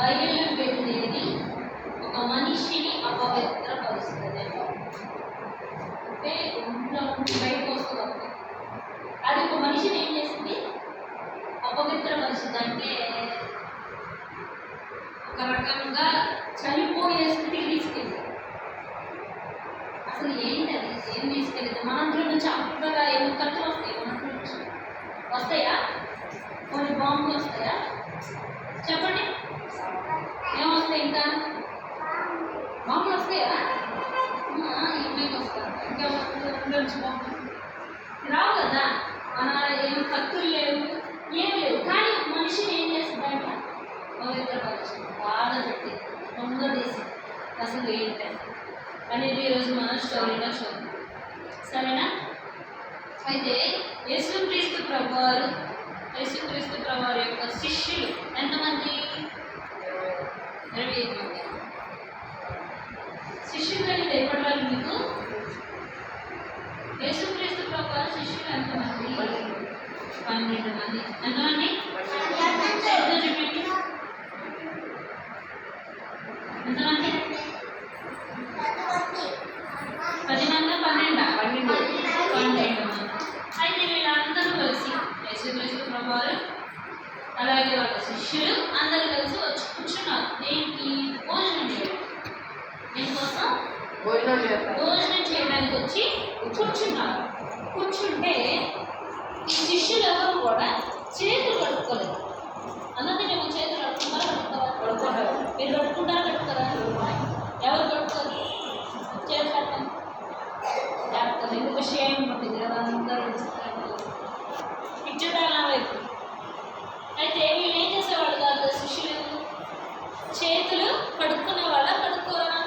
బయలు వెళ్ళేది ఒక మనిషిని అపవిత్రపరుస్తుంది. అంటే ఇంట్లో నుండి బయటకు వస్తుంది. అది ఒక మనిషిని ఏం చేసింది? అపవిత్రపరుస్తుంది. అంటే ఒక రకంగా చనిపోయే స్థితికి తీసుకెళ్ళి. అసలు ఏంటి అది? ఏం తీసుకెళ్ళింది? మనందరి నుంచి అప్పుడుగా ఏమో ఖర్చులు వస్తాయి. మనందరి నుంచి వస్తాయా? కొన్ని బాంబులు వస్తాయా? చెప్పండి, ఏమొస్తాయి? ఇంకా బాంబులు వస్తాయా? ఏమైనా వస్తాయి. ఇంకా నుంచి బాంబులు రావు కదా. మన ఏం కత్తులు లేవు, ఏం లేవు. కానీ మనిషిని ఏం చేస్తుందంట? పవిత్రపరుస్తుంది. బాధ పెట్టి దొంగదీసి అసలు ఏంటంటే అనేది ఈరోజు మనం స్టోరీలో చూద్దాం. సరేనా? అయితే యేసుక్రీస్తు ప్రభువారు యొక్క శిష్యులు ఎంతమంది? 25 మంది శిష్యులు. అనేది ఎప్పటివారు మీకు? యేసుక్రీస్తు ప్రభువారు శిష్యులు ఎంతమంది? 12 మంది. ఎంతమంది? చెప్పండి, ఎంతమంది? 10 మంది 12 మంది. అయితే వీళ్ళందరూ కలిసి యేసుక్రీస్తు ప్రభువారు అలాగే వాళ్ళ శిష్యులు అందరూ కలిసి వచ్చి కూర్చున్నారు. దేనికి? భోజనం చేయడం. దీనికోసం భోజనం చేయడానికి వచ్చి కూర్చున్నారు. కూర్చుంటే ఈ శిష్యులు ఎవరు కూడా చేతులు కట్టుకోలేదు. అన్నదేమో చేతులు కట్టుకుంటారా? కట్టుకుంటారు. మీరు కట్టుకుంటారా? కట్టుకోరా? ఎవరు కట్టుకోరు? చేతులు కట్టండి. లేకపోతే ఎందుకు విషయం ఉంటుంది కదా, అందరూ ఇచ్చేటాల వైపు. అయితే వీళ్ళు ఏం చేసేవాళ్ళు కాదు శిష్యులు. చేతులు కడుక్కునేవాళ్ళ? కడుక్కోరా?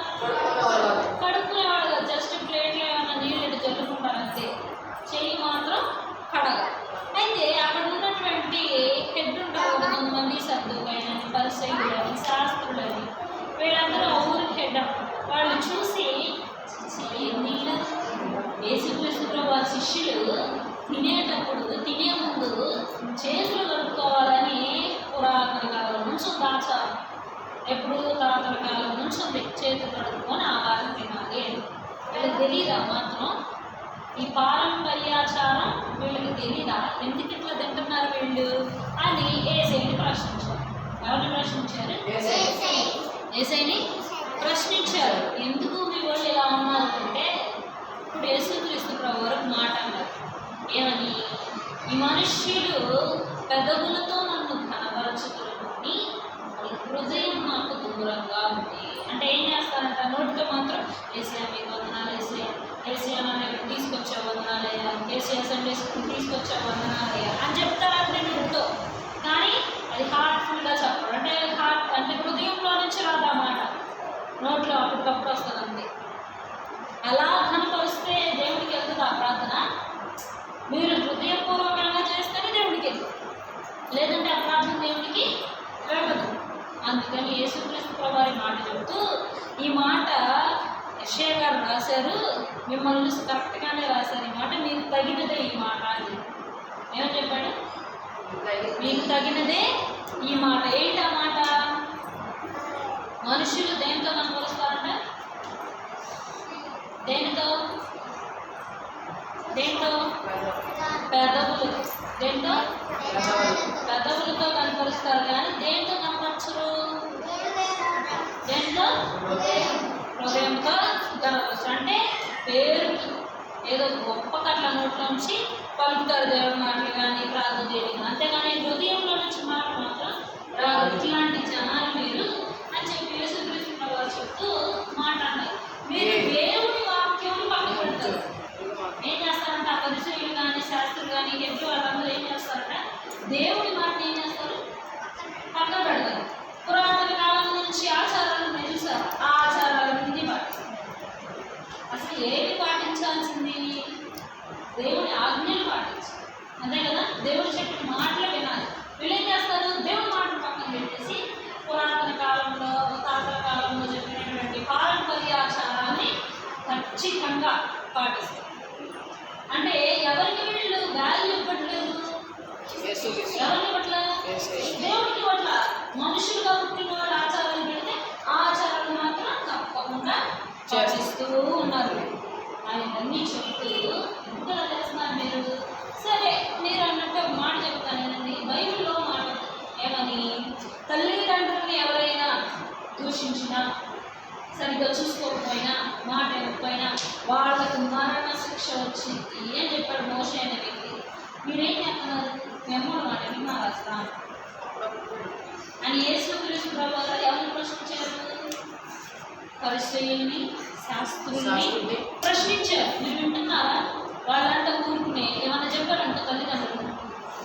కడుక్కునేవాళ్ళు కాదు. జస్ట్ ప్లేట్లో ఏమైనా నీళ్ళు జల్లుకుంటారు అంతే. చెయ్యి మాత్రం కడగ. అయితే అక్కడ ఉన్నటువంటి హెడ్ ఉంటారు కదా, కొంతమంది సర్దుకైనా పరిసయులని శాస్త్రులని, వీళ్ళందరూ ఊరికి హెడ్. వాళ్ళు చూసి నీళ్ళ యేసుక్రీస్తు ప్రభువారి శిష్యులు తినేటప్పుడు తినే ముందు చేతులు కడుక్కోవాలని పురాతన కాలం నుంచి ఉంది ఆచారం. ఎప్పుడు పురాతన కాలం నుంచి ఉంది. చేతులు కడుక్కొని ఆహారం తినాలి. వీళ్ళకి తెలీదా మాత్రం? ఈ పారంపర్యాచారం వీళ్ళకి తెలీదా? ఎందుకు ఇట్లా తింటున్నారు వీళ్ళు అని యేసయ్యని ప్రశ్నించారు. ఎవరిని ప్రశ్నించారు? యేసయ్యని ప్రశ్నించారు. ఎందుకు మీ వాళ్ళు ఇలా ఉన్నారు అంటే, ఇప్పుడు యేసుక్రీస్తు ప్రభువారు మాట అన్నారు. ఏమని? ఈ మనుష్యులు పెదవులతో నన్ను ఘనపరచుతున్నారు కానీ హృదయం నాకు దూరంగా ఉంది. అంటే ఏం చేస్తారంట? నోటితో మాత్రం యేసయ్య మీకు వందనాలు, యేసయ్య నన్ను ఇక్కడ తీసుకొచ్చే వందనాలయ్యా, యేసయ్య సండే స్కూల్ తీసుకొచ్చే వందనాలయ్యా అని చెప్తారంటే నోటితో. కానీ అది హార్ట్ఫుల్గా చెప్పరు. అంటే హార్ట్ అంటే హృదయంలో నుంచి రాదు ఆ మాట, నోట్లో అప్పటికప్పుడు వస్తుంది అంతే. అలా కనపరిస్తే దేవుడికి వెళ్తుంది ఆ ప్రార్థన. మీరు హృదయపూర్వకంగా చేస్తేనే దేవుడికి వెళ్తుంది, లేదంటే ఆ ప్రార్థన దేవుడికి వెళ్ళదు. అందుకని యేసుక్రీస్తు ప్రభువారి మాట చెబుతూ, ఈ మాట యెషయా గారు రాశారు, మిమ్మల్ని కరెక్ట్గానే రాశారు. ఈ మాట మీకు తగినదే ఈ మాట అని. ఏమని చెప్పాడు? మీకు తగినదే ఈ మాట. ఏంటి ఆ మాట? మనుషులు దేనితో కనపరుస్తారంట? దేనితో? పెదవులు. దేంతో? పెదవులతో కనపరుస్తారు కానీ దేంతో కనపరచరు? దేంతో? హృదయంతో కనపరుస్తారు. అంటే పేరుకి ఏదో గొప్ప కట్ల నోట్లోంచి పలుకుతారు దేవుడి మాటలు కానీ ప్రార్థన చేయడం, అంతేగాని హృదయంలో నుంచి మాట మాత్రం రాదు. ఇట్లాంటి జనాలు మీరు అని చెప్పి యేసుక్రీస్తు ప్రభువారు చెప్తూ మాట్లాడారు. మీరు దేవుడి వాక్యం పక్కన పెడతారు. ఏం చేస్తారంటే ఆ పరిచయులు కానీ శాస్త్రులు కానీ ఎప్పుడు వాళ్ళందరూ ఏం చేస్తారంటే దేవుడి మాటని ఏం చేస్తారు? పక్కన పెడతారు. పురాతన కాలం నుంచి ఆచారాలు తెలుసారు, ఆ ఆచారాలన్నీ పాటిస్తారు. అసలు ఏమి పాటించాల్సింది? దేవుడి ఆజ్ఞలు పాటించాలి, అంతే కదా. దేవుడు చెప్పిన మాటలు వినాలి. వీళ్ళు ఏం చేస్తారు? దేవుడి మాటలు పక్కన పెట్టేసి పురాతన కాలంలో తాతల కాలంలో చెప్పినటువంటి పారంపర్యాచారాన్ని ఖచ్చితంగా పాటిస్తారు. అంటే ఎవరికి వీళ్ళు వాల్యూ ఇవ్వట్లేదు? ఎవరికి ఇవ్వట్లేదు? దేవుడికి ఇవ్వట్ల. మనుషులుగా పుట్టిన వాళ్ళు ఆచారం తల్లిదండ్రుల్ని ఎవరైనా దూషించినా, సరిగ్గా చూసుకోకపోయినా, మాట ఇవ్వకపోయినా వాళ్ళకు మరణ శిక్ష వచ్చింది అని చెప్పాడు మోషే అనే వ్యక్తి. మీరేం చెప్తున్నారు? మేము మాట విన్నారాస్తాం అని యేసుక్రీస్తు ప్రభువు ఎవరిని ప్రశ్నించారు? పరిసయ్యుల్ని, శాస్త్రుల్ని ప్రశ్నించారు. మీరు వింటున్నారా? వాళ్ళంతా ఊరుకునే ఏమన్నా చెప్పారంట తల్లిదండ్రులు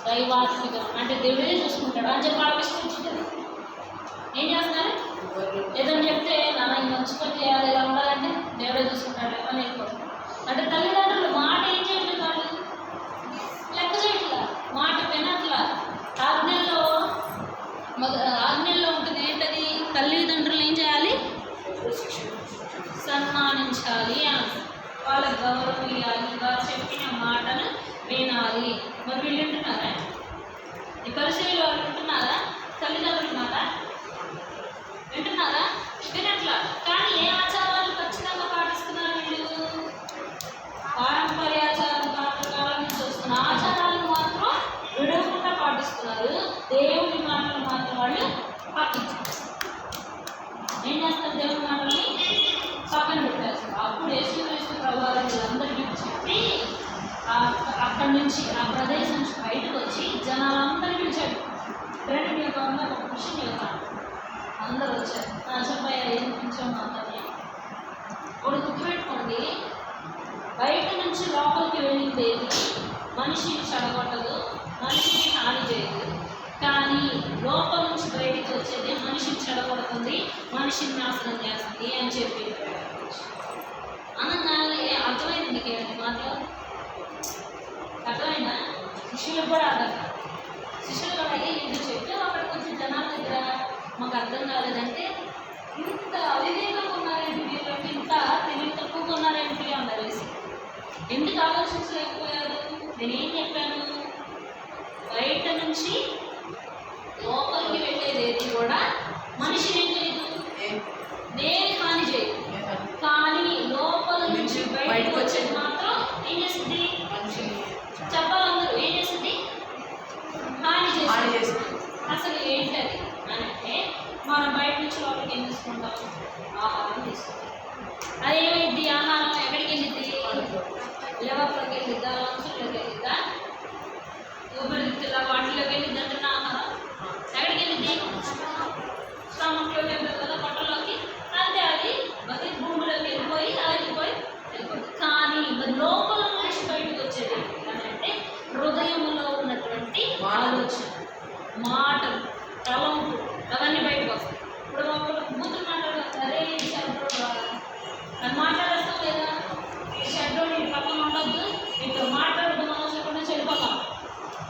దైవాత్మికం అంటే దేవుడే చూసుకుంటాడు అని చెప్పి వాళ్ళకి ఇష్టం. ఏం చేస్తున్నారు? ఏదైనా చెప్తే నాన్న ఈ మంచి పని చేయాలి, ఇలా ఉండాలంటే దేవుడే చూసుకుంటాడు అని వెళ్ళిపోతారు. అంటే తల్లిదండ్రులు మాట ఏం చేయట్లేదు, వాళ్ళు లెక్క చేయట్లా, మాట వినట్లా. ఆజ్ఞల్లో ఉంటుంది ఏంటది? తల్లిదండ్రులు ఏం చేయాలి? సన్మానించాలి అని, వాళ్ళకి గౌరవం ఇవ్వాలి, వారు చెప్పిన మాటను వినాలి. మరి వీళ్ళు వింటున్నారా? ఈ పరిచయంలో వాళ్ళు వింటున్నారా? తల్లిదండ్రుల మాట వింటున్నారా? వినట్లా. కానీ ఏ ఆచారాలు ఖచ్చితంగా పాటిస్తున్నారు వీళ్ళు? పారంపర్యాచారం పాతకాలం నుంచి వస్తున్న ఆచారాలను మాత్రం విడవకుండా పాటిస్తున్నారు. దేవుని మాటలు మాత్రం వాళ్ళు పాటించారు. ఏం చేస్తారు? దేవుని మాటల్ని పక్కన పెట్టేస్తారు. అప్పుడు యేసుక్రీస్తు ప్రభువు వీళ్ళందరికీ చెప్పి అక్కడి నుంచి ఆ ప్రదేశం నుంచి బయటకు వచ్చి జనాలందరినీ పిలిచాడు. రెండు మీకు ఒక విషయం చెప్తాను. అందరూ వచ్చారు. చెప్పయ్యా ఏం పిలిచాము అందరినీ. ఇప్పుడు గుర్తుపెట్టుకోండి, బయట నుంచి లోపలికి వెళ్ళింది మనిషిని చెడగొట్టదు, మనిషిని హాని చేయదు. కానీ లోపల నుంచి బయటికి వచ్చేది మనిషిని చెడగొడుతుంది, మనిషిని నాశనం చేస్తుంది అని చెప్పి అనగానే అర్థమైంది. మీకేంటి మాటలు అర్థమైందా? శిష్యులకు కూడా అర్థం కాదు. శిష్యులు కూడా ఏంటి చెప్తే అక్కడ కొంచెం జనాల దగ్గర మాకు అర్థం కాలేదంటే, ఇంత అవివేకంగా ఉన్నారేంటి వీళ్ళకి, ఇంత తెలివి తక్కువగా ఉన్నారేంటి అన్నారు. ఎందుకు ఆలోచించలేకపోయారు? నేనేం చెప్పాను? బయట నుంచి లోపలికి వెళ్ళేది కూడా మనిషిని ఏం చేయదు, దేని హాని చేయదు. కానీ లోపల నుంచి బయటకు వచ్చేది మాత్రం ఏం చేస్తుంది? చెప్పాలందరూ ఏం చేస్తుంది? హాని చేస్తుంది. అసలు ఏంటది అని అంటే, మనం బయట నుంచి లోపలికి ఏం తీసుకుంటాం? ఆహారం తీసుకుంటాం. అదేమైంది? ఆహారం ఎక్కడికి వెళ్ళిద్ది? లివర్లోకి వెళ్ళిద్దా, లంగ్స్లోకి వెళ్ళిద్దా, ఊపిరితిత్తుల వాటిలోకి వెళ్ళిద్ది. అంటే ఆహారం ఎక్కడికి వెళ్ళిద్ది? స్టమక్లోకి వెళ్తుంది కదా, పొట్టలోకి. అంతే, అది భూమిలోకి వెళ్ళిపోయి వెళ్ళిపోతుంది. కానీ మరి లోపల నుంచి బయటకు వచ్చేది అంటే హృదయంలో ఉన్నటువంటి ఆలోచన, మాటలు, తలంపు అవన్నీ బయటకు వస్తాయి. ఇప్పుడు ఒకరు బూతులు మాట్లాడతారు, అరే అని మాట్లాడేస్తాం లేదా? ఈ షెడ్లో నీ పక్కన ఉండొద్దు, ఇక్కడ మాట్లాడద్దు, మనసుకుండా చెడిపోతాం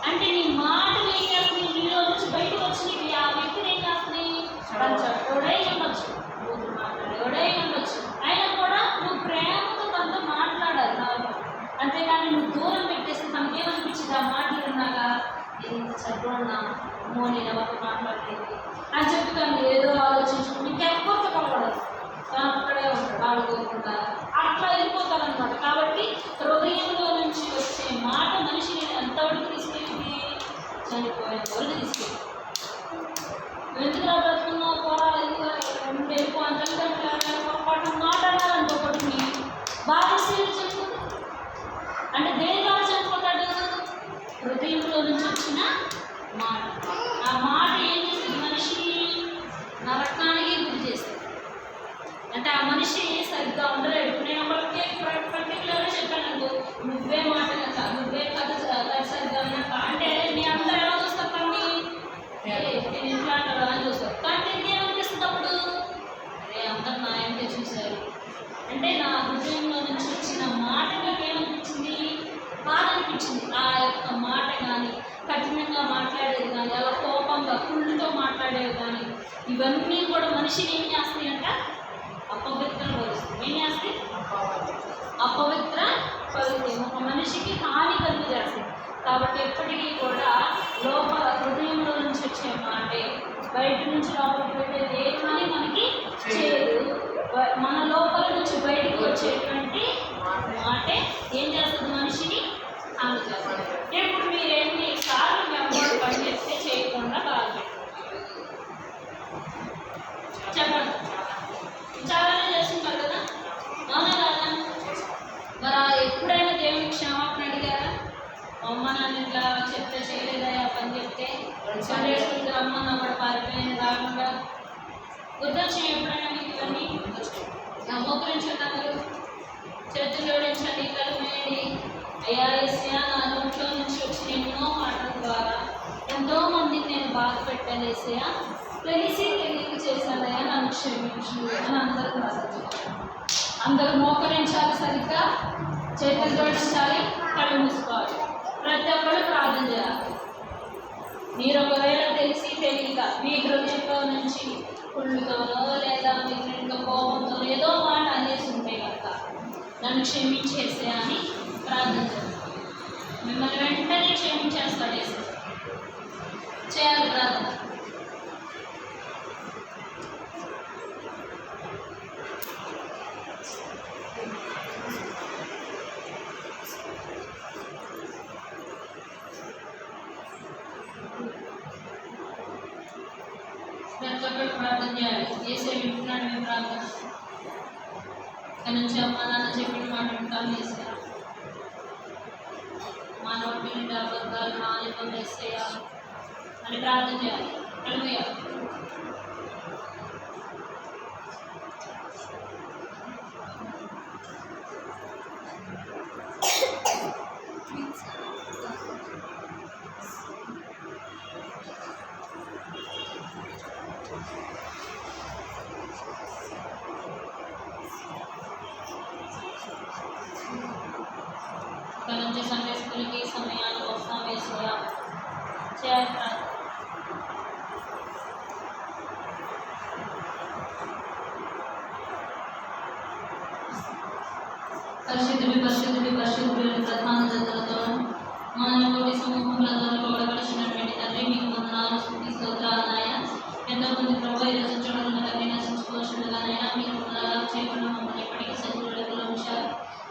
అంటే నీ మాటలు ఏం చేస్తుంది? నీలో నుంచి బయటకు వచ్చి ఆ వ్యక్తిని ఏం చేస్తుంది? చెడ్డోడై ఉండొచ్చు, బూతులు మాట్లాడేవాడై ఉండొచ్చు, అయినా కూడా నువ్వు ప్రేమతో తనతో మాట్లాడాలి నార్మల్. అంతేగాని నువ్వు దూరం పెట్టేసి తనకేమనిపించింది ఆ మాటలు విన్నాక, చదువున్నా అమ్మో నేను ఎవరితో మాట్లాడలేదు అని చెప్పి తను ఏదో ఆలోచించుకుని ఇంకెక్కడితో కలపడదు, తను అక్కడే ఉంటాడు ఆడుకోకుండా, అట్లా వెళ్ళిపోతారనమాట. కాబట్టి హృదయంలో నుంచి వచ్చే మాట మనిషిని ఎంతవరకు తీసుకెళ్ళింది? చనిపోయేంత వరకు తీసుకెళ్ళి. ఎందుకు బ్రతుకున్నావు, పోరాలి, వెళ్ళిపో అంటే పొరపాటు మాట్లాడాలనుకోకటి బాధిస్తే చనిపోతుంది. అంటే దేని ద్వారా చనిపోతాడు? హృదయంలో నుంచి వచ్చిన మాట. ఆ మాట ఏం చేస్తుంది? మనిషిని నరకానికి గురి చేస్తుంది. అంటే ఆ మనిషి సరిగ్గా ఉండలేడు. నేను ఒకరికి పర్టికులర్గా చెప్పాను అనుకో, నువ్వే మాట కథ, నువ్వే కథ సరిగ్గా అంటే నీ అందరూ ఎలా చూస్తారు? కానీ నేను ఇంట్లో అంటాడు అని చూస్తారు. కానీ ఏమనిపిస్తుంది అప్పుడు? అరే అందరు నా ఎంటే చూశారు అంటే నా హృదయంలో నుంచి వచ్చిన మాట నాకు ఏమనిపించింది? బాధ అనిపించింది. ఆ యొక్క మాట కానీ, కఠినంగా మాట్లాడేది కానీ, అలా కోపంగా కుళ్ళుతో మాట్లాడేవి కానీ, ఇవన్నీ కూడా మనిషిని ఏం చేస్తాయి అంట? అపవిత్రం పరుస్తుంది. ఏం చేస్తాయి? అపవిత్ర పరుస్తుంది. ఒక మనిషికి హాని కలిగి చేస్తాయి. కాబట్టి ఎప్పటికీ కూడా లోపల హృదయంలో నుంచి వచ్చే మాటే బయట నుంచి లోపలికి పెట్టేది ఏ హాని మనకి చేయదు. మన లోపల నుంచి బయటకు వచ్చేటువంటి మాటే ఏం చేస్తుంది? మనిషిని హాని చేస్తుంది. ఇప్పుడు మీరు ఎన్నిసార్లు మేము పని చేస్తే చేయకుండా బాధ పెట్టుకుంటారు. పారిపోయింది కాకుండా గుర్తొచ్చిన ఎప్పుడైనా మీకు ఇవన్నీ మోకరించండి, అందరూ చేతులు జోడించండి, కళ్ళు వేయండి. అయ్యా యేసయ్యా, నా నోట్లో నుంచి వచ్చిన ఎన్నో మాటల ద్వారా ఎంతో మందిని నేను బాధ పెట్టాను యేసయ్యా, తెలిసి తెలియక చేశానయ్యా, నన్ను క్షమించు అని అందరూ ప్రార్థించాలి. అందరూ మోకరించాలి, సరిగ్గా చేతులు జోడించాలి, కళ్ళు మూసుకోవాలి. ప్రతి ఒక్కరు ప్రార్థన చేయాలి. మీరు ఒకవేళ తెలిసి తెలియక మీ హృదయంలో నుంచి కుళ్ళుతోనో లేదా మీకు ఇంకా కోపంతో ఏదో మాట అనేసి ఉంటే కనుక నన్ను క్షమించేసే అని ప్రార్థన చేయాలి. మిమ్మల్ని వెంటనే క్షమించేస్తాడు యేసు. చేయాలి ప్రార్థన. ప్రార్థన చేయాలి. యేసే వింటున్నాడు మీ ప్రార్థన. ఇక్కడ నుంచి అమ్మ నాన్న చెప్పిన మాట వింటాం యేసయ్యా. మా నోటి నుండి అబద్ధాలు మానిపం యేసయ్యా అని ప్రార్థన చేయాలి. హల్లెలూయా. ఇక్కడ నుంచి సండే స్కూల్కి సమయానికి వస్తాం యేసయ్యా. చేయాలి ప్రార్థన. పరిశుద్ధుడి పరిశుద్ధుడి పరిశుద్ధుడి ప్రధాన జతలతో మన కోటి సమూహములతో కూడబడిచినటువంటి తండ్రి మీకు వందనాలు, స్తుతి స్తోత్రాలు నాయన. ఎంతోమంది ప్రభు ఈరోజు చూడకుండా తండ్రి నశించుకోవచ్చుగానైనా మీరు చేయకుండా మమ్మల్ని ఎప్పటికీ సజీవులకు ఉంచారు.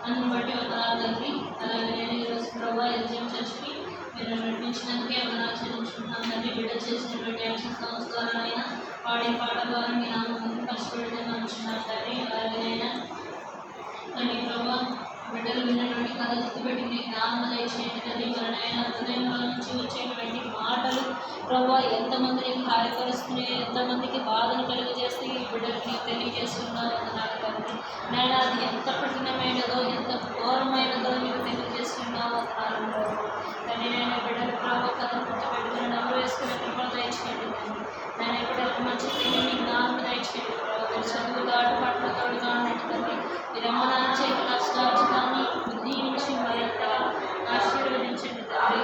అందును బట్టి వందనాలు తండ్రి. అలాగే నేను ఈరోజు ప్రభు ఎల్జిఎం చర్చ్కి మీరు నడిపించినందుకే వందనాలు చెల్లించుకుంటున్నాను తండ్రి. బిడ్డ చేసినటువంటి యాక్షన్ సంస్కారాలైనా పాడే పాట ద్వారా మీ నామం కష్టపడితే మంచున్నారు తండ్రి. అలాగేనైనా తండ్రి ప్రభు బిడ్డలు విన్నటువంటి కథ గుర్తుపెట్టి మీ జ్ఞానం దయచేయండి తండ్రి. మరణైన హృదయంలో నుంచి వచ్చేటువంటి మాటలు ప్రభు ఎంతమందిని గాయపరుస్తున్నాయి, ఎంతమందికి బాధను కలుగజేస్తే ఈ బిడ్డలకి తెలియజేస్తున్నారు అన్నారు తండ్రి. నేను అది ఎంత కఠినమైనదో ఎంత ఘోరమైనదో మీకు తెలియజేస్తున్నావు అన్నారు తండ్రి. నేను బిడ్డలు ప్రభు కథ గుర్తుపెట్టుకుని నవ్వు వేసుకునే కృపలు దయచేయండి తండ్రి. నేను బిడ్డలకు మంచి తెలియని జ్ఞానం దయచేయండి ప్రభు. మీరు చదువు దాటు పట్ల తోడుగా ఉన్నట్టు తండ్రి. మీరు అమ్మనాన్న చేతి కష్టార్జితాన్ని దీవించి మరింతగా ఆశీర్వదించండి తండ్రి.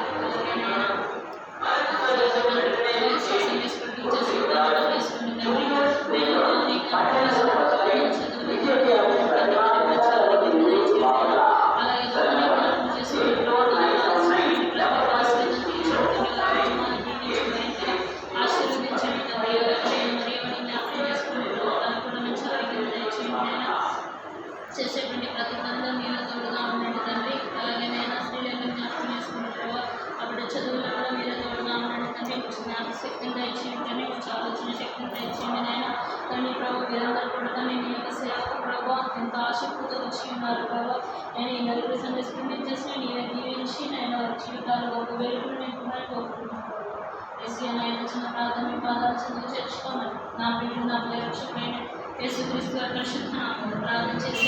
చేసేటువంటి ప్రతి పనిలో మీరు తోడుగా ఉండండి తండ్రి. అలాగే నేను స్త్రీలను జ్ఞాపకం చేసుకుంటారు. అప్పుడు చదువులో కూడా మీరు తోడుగా ఉండండి తండ్రి. జ్ఞాపక శక్తిని దయచేయండి తండ్రి. ఆలోచన శక్తిని దయచేయండి నాయన తండ్రి. ప్రభు మీరందరూ కూడా తండ్రి మీ యొక్క సేవకు ప్రభు ఎంత ఆసక్తితో వచ్చి ఉన్నారు ప్రభు. నేను ఈ నలుగురు సందేశం చేసిన నేను దీవించి నేను వారి జీవితాలు ఒక వెలుగులు నింపుకొని కోరుకుంటున్నాను. ఎస్సీ నాయన చిన్న ప్రార్థన మీ పాదాలు చదువు చేర్చుకోమని నా బిడ్డలు నా రక్షకుడైన యేసుక్రీస్తు పరిశుద్ధ నామములో ప్రార్థన చేసి